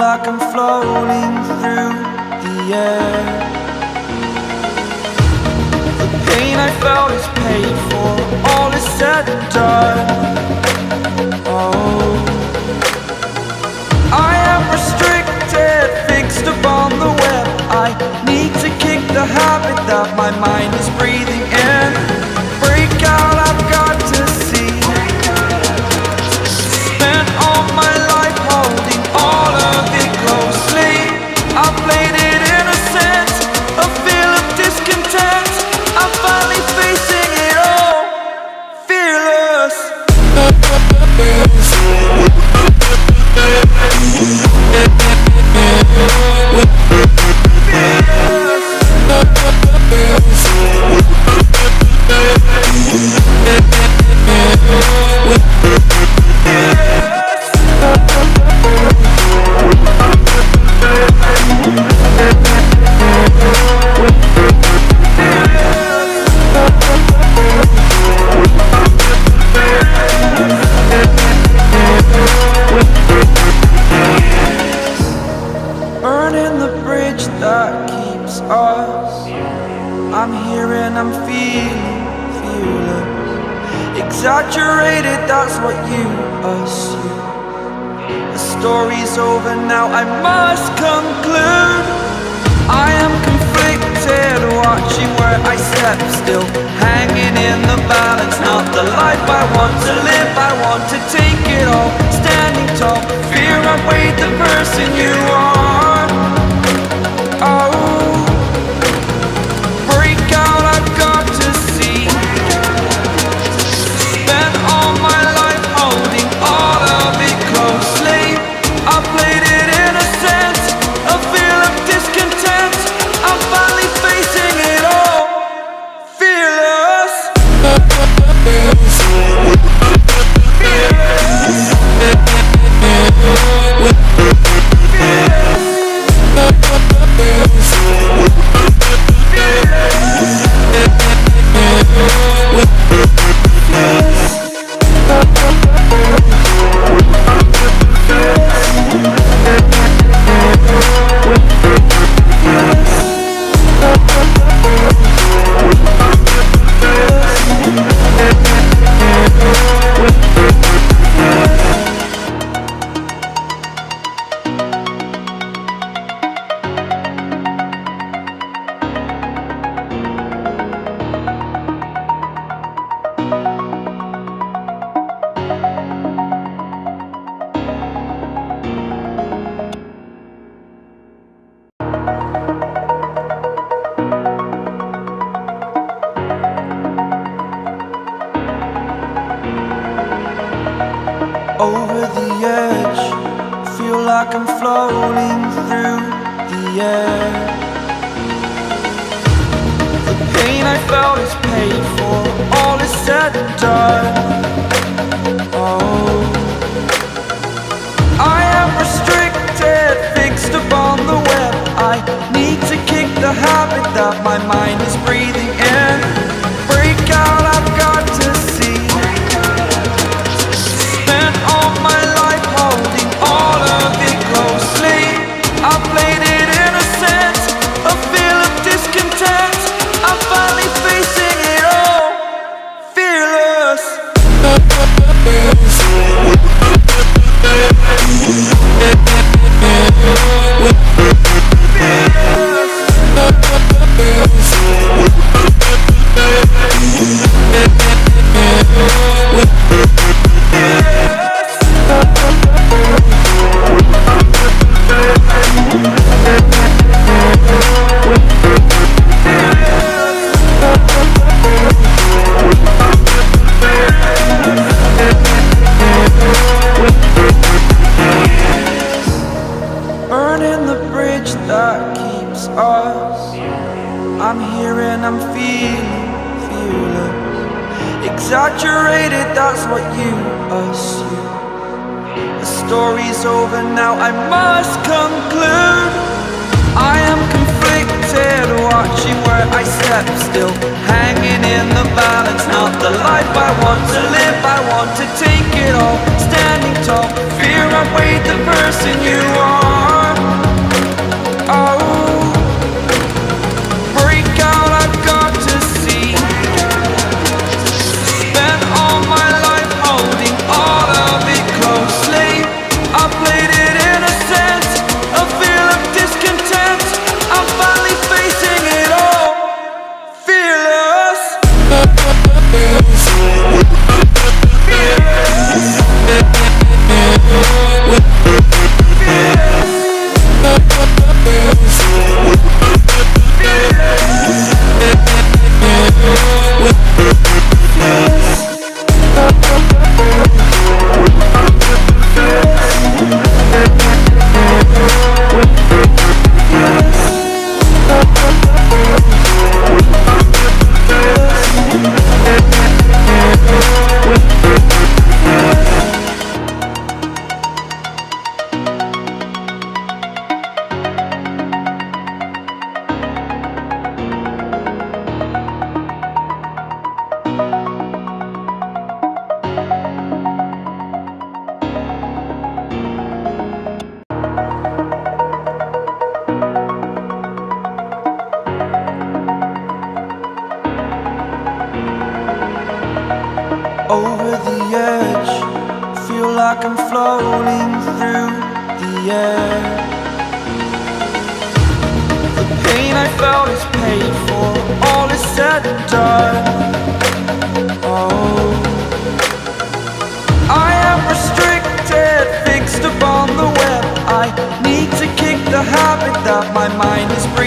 like I'm floating through the air. The pain I felt is paid for, all is said and done. Oh, I am restricted, fixed upon the web. I need to kick the habit that my mind is breathing in. Break out, I've got to see. Spent all my life holding all of it closely. I played it innocent, a feel of discontent. I'm finally facing it all, fearless. Burning the bridge that keeps us. I'm here and I'm feeling fearless. Exaggerated, that's what you assume. The story's over now, I must conclude. I am conflicted, watching where I step still, hanging in the balance. Not the life I want to live, I want to take it all. Standing tall, fear I've weighed the person you are. Oh, break out, I've got to see. Spent all my life holding all of it closely. I played it innocent, a feel of discontent. I'm finally facing it all, fearless. Over the edge, feel like I'm floating through the air. The pain I felt is paid for, all is said and done. Oh, I am restricted, fixed upon the web. I need to kick the habit that my mind is breathing in. Break out, I've got to see. Spent all my life holding all of it closely. I played it innocent, a feel of discontent. I'm finally facing it all, fearless. Burning the bridge that keeps us. I'm here and I'm feeling fearless. Exaggerated, that's what you assume. The story's over now, I must conclude. I am conflicted, watching where I step still, hanging in the balance. Not the life I want to live, I want to take it all. Standing tall, fear I've weighed the person you are. like I'm floating through the air. The pain I felt is paid for, all is said and done. Oh, I am restricted, fixed upon the web. I need to kick the habit that my mind is breathing.